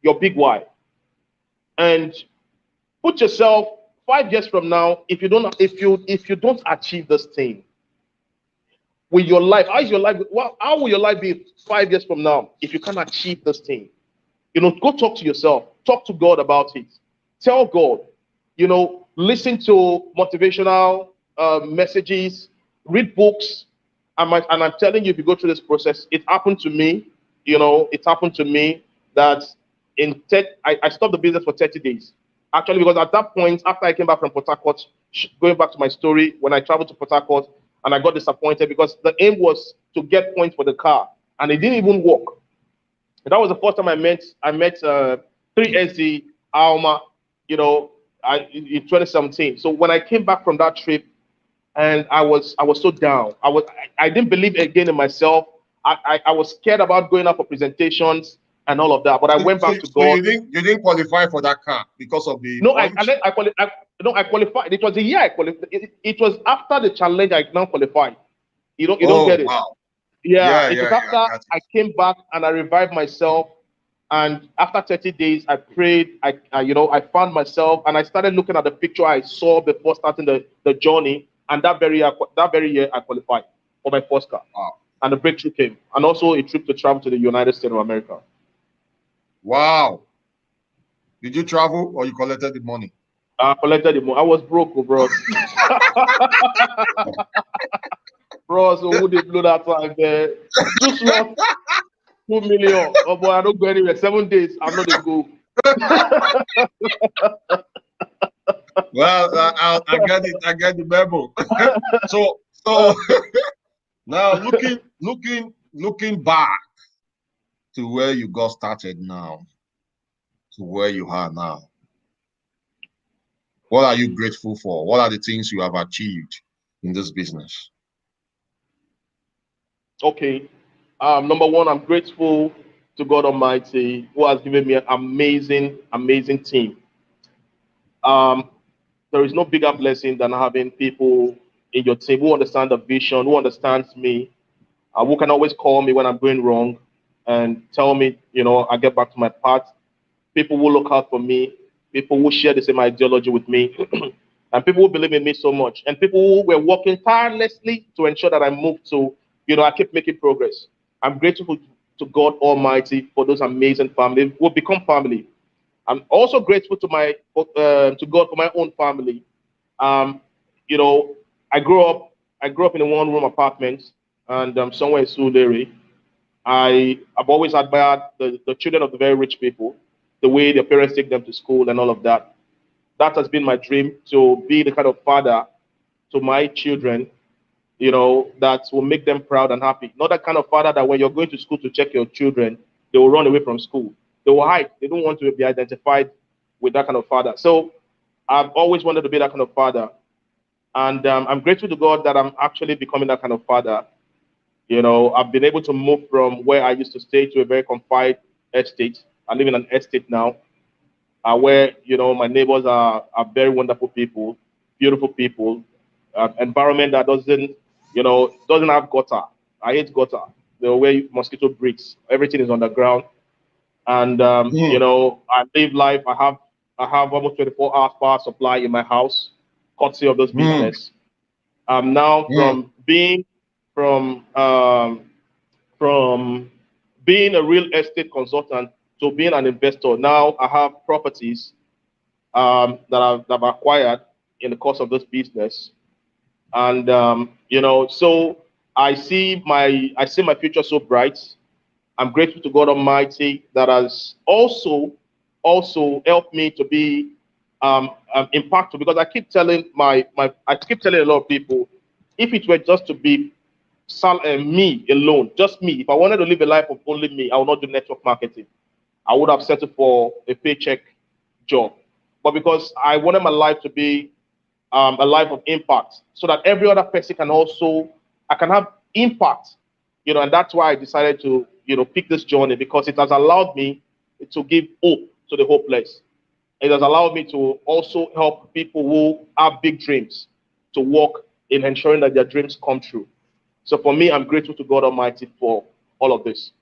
your big why, and put yourself 5 years from now. If you don't achieve this thing, with your life, how will your life be 5 years from now if you can't achieve this thing? Go talk to yourself, talk to God about it. Tell God, listen to motivational messages, read books. And I'm telling you, if you go through this process, it happened to me. It happened to me that I stopped the business for 30 days. Actually, because at that point, after I came back from Port Harcourt, going back to my story, when I traveled to Port Harcourt, and I got disappointed because the aim was to get points for the car, and it didn't even work. And that was the first time I met 3SD Alma, in 2017. So when I came back from that trip, and I was so down. I didn't believe again in myself. I was scared about going out for presentations and all of that. But I went back to God. So you didn't qualify for that car because of the I qualified. It was the year I qualified. It was after the challenge I now qualified. You don't get it. Wow. Yeah, it was after I came back and I revived myself. And after 30 days, I prayed. I found myself, and I started looking at the picture I saw before starting the journey. And that very year, I qualified for my first car. Wow. And the breakthrough came, and also a trip to travel to the United States of America. Wow. Did you travel or you collected the money? I collected the money. I was broke, bro. Bro, so who did blow that time there? 2 slots, 2 million. Oh boy, I don't go anywhere. 7 days, I'm not a go. Well, I get it. I get the memo. so now looking back to where you got started now, to where you are now, what are you grateful for? What are the things you have achieved in this business? Okay. Number one, I'm grateful to God Almighty, who has given me an amazing team. There is no bigger blessing than having people in your team who understand the vision, who understands me, who can always call me when I'm going wrong and tell me, I get back to my path. People who look out for me, people who share the same ideology with me, and people who believe in me so much, and people who were working tirelessly to ensure that I move to, I keep making progress. I'm grateful to God Almighty for those amazing families who become family. I'm also grateful to God for my own family. I grew up in a one-room apartment, and somewhere in Surulere. I've always admired the children of the very rich people, the way their parents take them to school and all of that. That has been my dream, to be the kind of father to my children, that will make them proud and happy. Not that kind of father that when you're going to school to check your children, they will run away from school. They will hide. They don't want to be identified with that kind of father. So I've always wanted to be that kind of father. And I'm grateful to God that I'm actually becoming that kind of father. I've been able to move from where I used to stay to a very confined estate. I live in an estate now. where, you know, my neighbors are very wonderful people, beautiful people, environment that doesn't, you know, doesn't have gutter. I hate gutter. You know, where mosquito breeds, everything is underground. And you know, I live life. I have almost 24 hours power supply in my house, courtesy of this business. Now from from being a real estate consultant to being an investor. Now I have properties that I've acquired in the course of this business, and you know, so I see my future so bright. I'm grateful to God Almighty that has also helped me to be impactful, because I keep telling I keep telling a lot of people, if it were just to be me alone, just me, if I wanted to live a life of only me, I would not do network marketing. I would have settled for a paycheck job. But because I wanted my life to be a life of impact, so that every other person I can have impact, you know, and that's why I decided to, you know, pick this journey, because it has allowed me to give hope to the hopeless. It has allowed me to also help people who have big dreams to work in ensuring that their dreams come true. So for me, I'm grateful to God Almighty for all of this.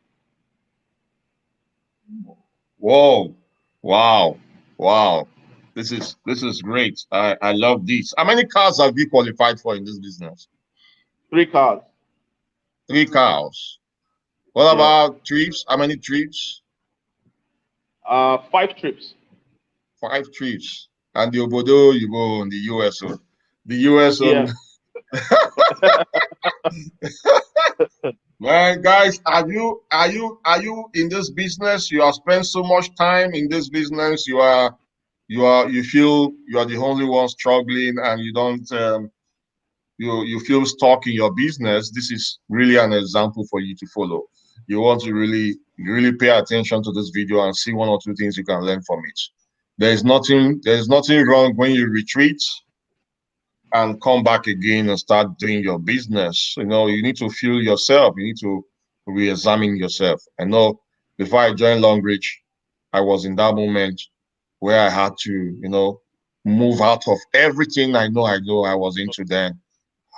Whoa. Wow. Wow. This is great. I love this. How many cars have you qualified for in this business? 3 cars. 3 cars. What Yeah. about trips? How many trips? 5 trips. 5 trips. And the Obodo you go in the US. The US on. Yeah. Man, guys, are you in this business? You have spent so much time in this business. You feel you are the only one struggling, and you don't you feel stuck in your business. This is really an example for you to follow. You want to really pay attention to this video and see 1 or 2 things you can learn from it. There's nothing wrong when you retreat and come back again and start doing your business. You know, you need to feel yourself. You need to re-examine yourself. I know before I joined Longrich, I was in that moment where I had to, you know, move out of everything I know I was into then.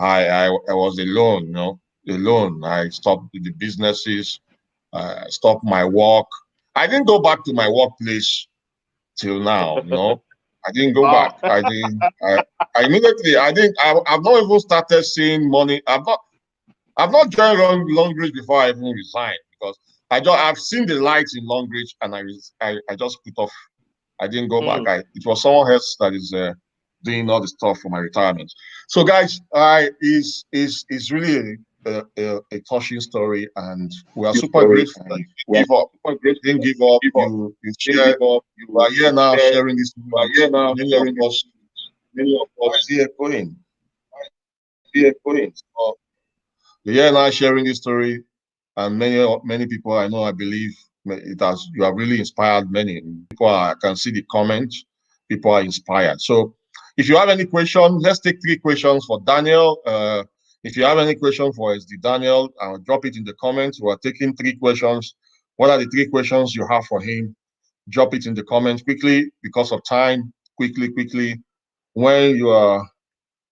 I was alone, you know, alone. I stopped the businesses, stopped my work. I didn't go back to my workplace till now, you know. I didn't go back. Wow. I didn't. I immediately. I didn't. I've not even started seeing money. I've not joined Longrich before I even resigned, because I've seen the lights in Longrich, and I just put off. I didn't go back. Mm. It was someone else that is doing all the stuff for my retirement. So guys, I is really a touching story, and we are super grateful that you didn't give up. Didn't give up. You shared. You are here now sharing this with many of us. Why is he echoing? So you're here now sharing this story, and many people I know, I believe you have really inspired many people. I can see the comments. People are inspired. So if you have any questions, let's take 3 questions for Daniel. If you have any question for SD Daniel, drop it in the comments. We are taking 3 questions. What are the 3 questions you have for him? Drop it in the comments quickly, because of time. Quickly. When you are,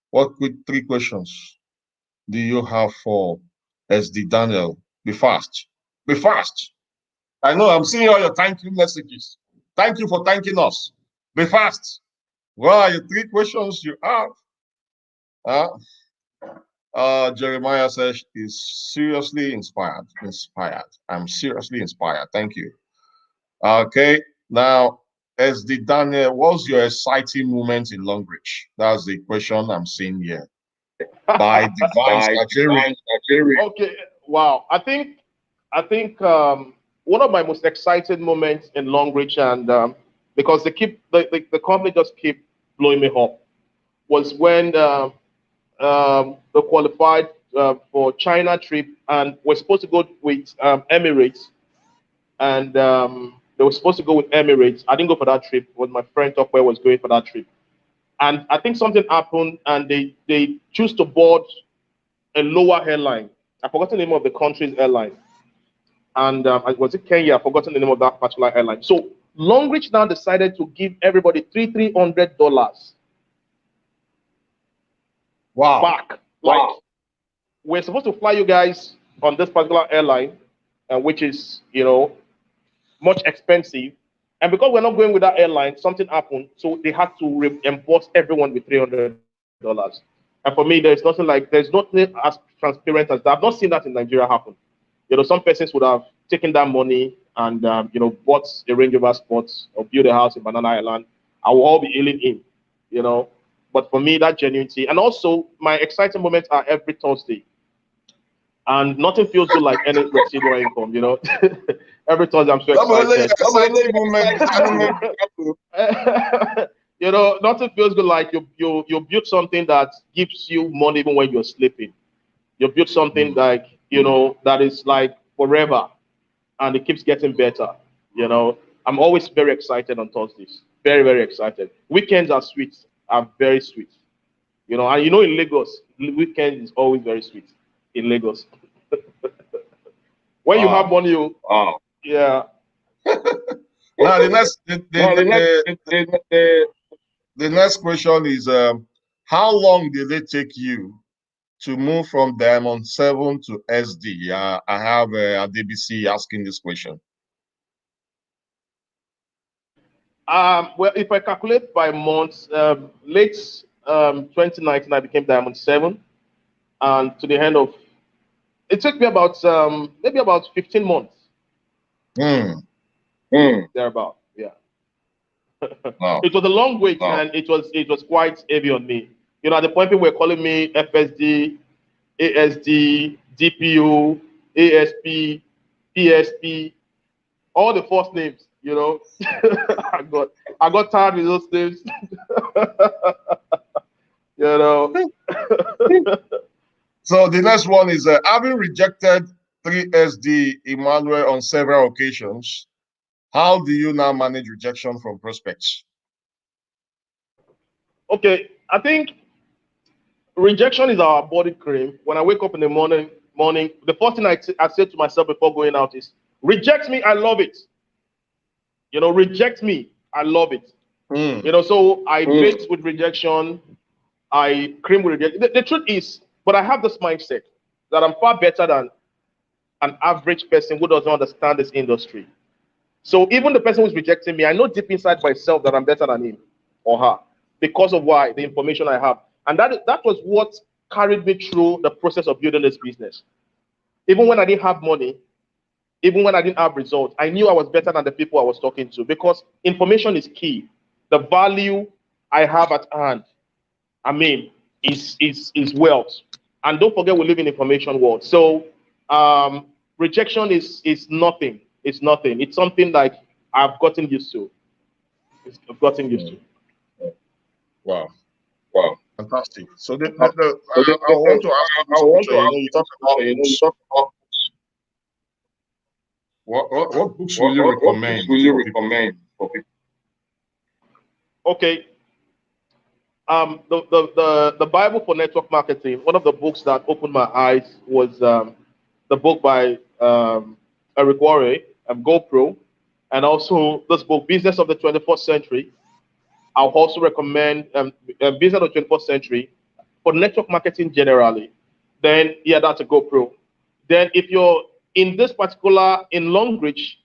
what quick 3 questions do you have for SD Daniel? Be fast. Be fast. I know I'm seeing all your thank you messages. Thank you for thanking us. Be fast. What are your 3 questions you have? Jeremiah says is seriously inspired. Inspired. I'm seriously inspired. Thank you. Okay. Now, SD Daniel, what's your exciting moment in Longrich? That's the question I'm seeing here. By Divine Surgery. Okay. Wow. I think one of my most exciting moments in Longrich, and because the company just keep blowing me up, was when they qualified for China trip, and we're supposed to go with Emirates, and they were supposed to go with Emirates. I didn't go for that trip. But my friend Ekwere was going for that trip, and I think something happened, and they choose to board a lower airline. I forgot the name of the country's airline, and was it Kenya? I forgotten the name of that particular airline. So Longrich now decided to give everybody $300. Wow. Back. Like, we're supposed to fly you guys on this particular airline, which is, you know, much expensive. And because we're not going with that airline, something happened. So they had to reimburse everyone with $300. And for me, there's nothing as transparent as that. I've not seen that in Nigeria happen. You know, some persons would have taken that money and, you know, bought a Range Rover Sports or built a house in Banana Island. I will all be ailing in, you know. But for me, that genuinity. And also, my exciting moments are every Thursday. And nothing feels good like any residual income, you know. Every Thursday, I'm so excited. You know, nothing feels good like you build something that gives you money even when you're sleeping. You build something like, you know, that is like forever, and it keeps getting better. You know, I'm always very excited on Thursdays. Very, very excited. Weekends are sweet, are very sweet. You know, and you know, in Lagos, weekend is always very sweet in Lagos. When you have money, yeah. Now the next question is, how long did it take you to move from Diamond 7 to SD? I have DBC asking this question. Well, if I calculate by months, late 2019, I became Diamond 7, and to the end of, it took me about maybe about 15 months. Thereabout, yeah. Wow. It was a long wait, and it was quite heavy on me. You know, at the point people were calling me FSD, ASD, DPU, ASP, PSP, all the first names. You know, I got tired with those names. You know. So the next one is, having rejected 3SD Emmanuel on several occasions, how do you now manage rejection from prospects? Okay, I think rejection is our body cream. When I wake up in the morning, the first thing I say to myself before going out is, reject me, I love it. You know, reject me, I love it. You know, so I bait with rejection, I cream with rejection. The truth is, but I have this mindset that I'm far better than an average person who doesn't understand this industry. So even the person who's rejecting me, I know deep inside myself that I'm better than him or her because of why the information I have. And that was what carried me through the process of building this business. Even when I didn't have money, even when I didn't have results, I knew I was better than the people I was talking to because information is key. The value I have at hand, I mean, is wealth. And don't forget, we live in information world. So rejection is nothing. It's nothing. It's something like I've gotten used to. I've gotten used to. Wow. Wow. Fantastic. So I want to ask you, you talk about what books will you recommend for people? Okay. The Bible for network marketing, one of the books that opened my eyes was the book by Ekwere, GoPro, and also this book, Business of the 21st Century. I'll also recommend Business of the 21st Century for network marketing generally. Then, yeah, that's a GoPro. Then if you're in this particular, in Longrich,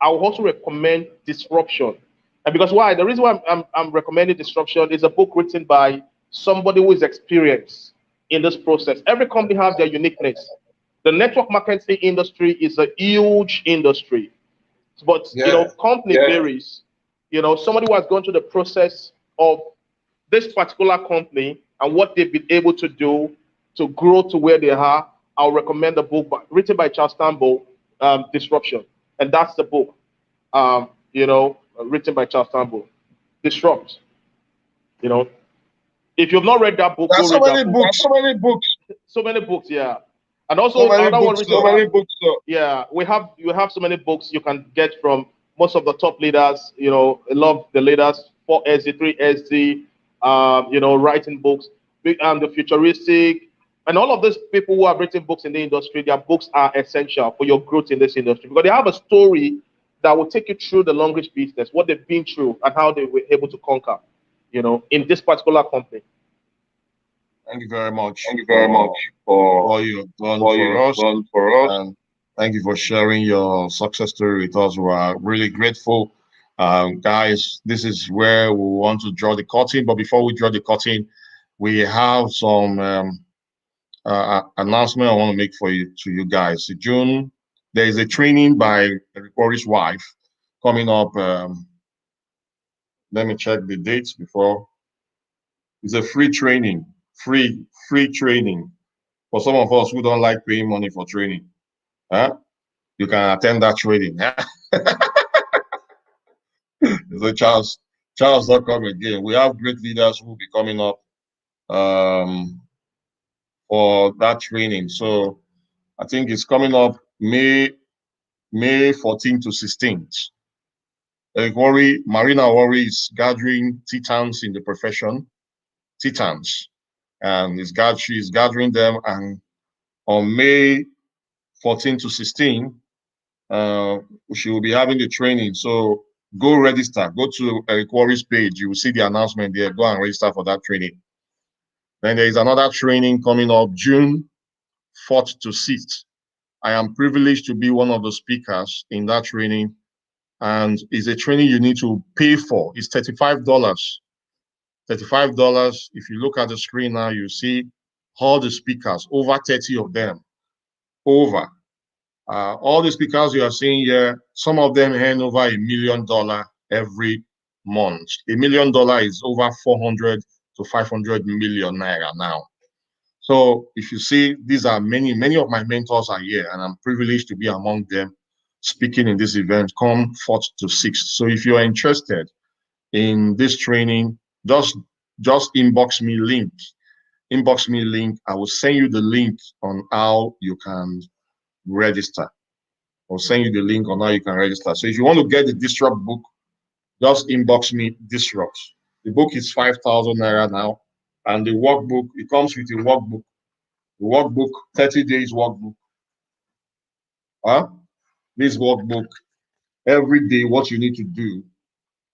I will also recommend Disruption. And because why? The reason why I'm recommending Disruption is a book written by somebody who is experienced in this process. Every company has their uniqueness. The network marketing industry is a huge industry, but you know, company varies. You know, somebody who has gone through the process of this particular company and what they've been able to do to grow to where they are, I'll recommend the book written by Charles Tambo, Disruption, and that's the book. You know, written by Charles Tambo, Disrupt. You know, if you've not read that book, There's so many books. So many books, yeah. And also another one written. So many books. Yeah, you have so many books you can get from most of the top leaders. You know, I love the leaders, 4SD, 3SD. You know, writing books, the futuristic, and all of these people who have written books in the industry. Their books are essential for your growth in this industry because they have a story that will take you through the Longrich business, what they've been through, and how they were able to conquer, in this particular company. Thank you very much. Thank you very much for what you've done for us. And thank you for sharing your success story with us. We are really grateful. Guys, this is where we want to draw the curtain. But before we draw the curtain, we have some announcement I want to make to you guys. In June, there is a training by Ekwere's wife coming up. Let me check the dates before. It's a free training, free training for some of us who don't like paying money for training. You can attend that training. So Charles not come again. We have great leaders who will be coming up for that training. So I think it's coming up May 14th to 16th. Marina Ekwere is gathering titans in the profession, titans, and she's gathering them. And on May 14 to 16, she will be having the training. So go register. Go to Ekwere's page. You will see the announcement there. Go and register for that training. Then there is another training coming up June 4th to 6th. I am privileged to be one of the speakers in that training. And it's a training you need to pay for. It's $35. $35. If you look at the screen now, you see all the speakers, over 30 of them. All the speakers you are seeing here, some of them earn over $1 million every month. $1 million is over 400 to 500 million naira now. So if you see, these are many of my mentors are here, and I'm privileged to be among them speaking in this event. Come 4th to 6th. So if you are interested in this training, just inbox me link. Inbox me link. I will send you the link on how you can register. I'll send you the link on how you can register. So if you want to get the Disrupt book, just inbox me Disrupt. The book is 5,000 naira now, and the workbook, it comes with a workbook. The workbook, 30 days workbook. This workbook, every day, what you need to do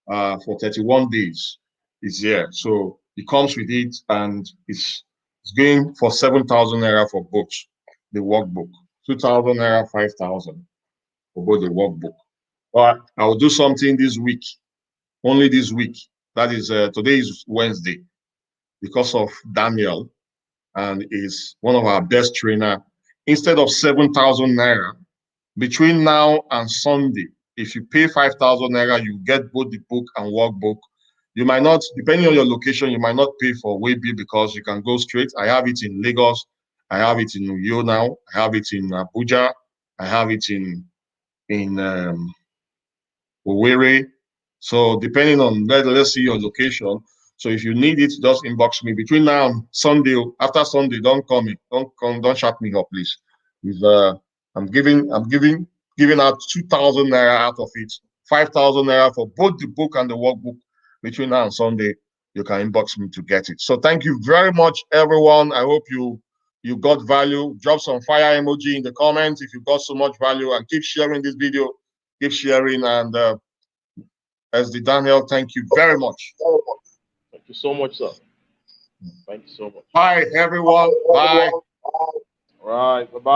for 31 days is here. So it comes with it, and it's going for 7,000 naira for both the workbook, 2,000 naira, 5,000 for both the workbook. But I will do something this week, only this week. That is, today is Wednesday, because of Daniel, and is one of our best trainer. Instead of 7,000 naira, between now and Sunday, if you pay 5,000 naira, you get both the book and workbook. You might not, depending on your location, you might not pay for Weibi because you can go straight. I have it in Lagos. I have it in Uyo now. I have it in Abuja. I have it in Owerri. So depending on, let's see your location. So if you need it, just inbox me. Between now and Sunday, after Sunday, don't call me. Don't shut me up, please. I'm giving out 2,000 naira out of it, 5,000 naira for both the book and the workbook. Between now and Sunday, you can inbox me to get it. So thank you very much, everyone. I hope you got value. Drop some fire emoji in the comments if you got so much value, and keep sharing this video. Keep sharing, and SD Daniel, thank you very much. Thank you so much, sir. Thank you so much. Bye, everyone. Bye. All right. Bye-bye.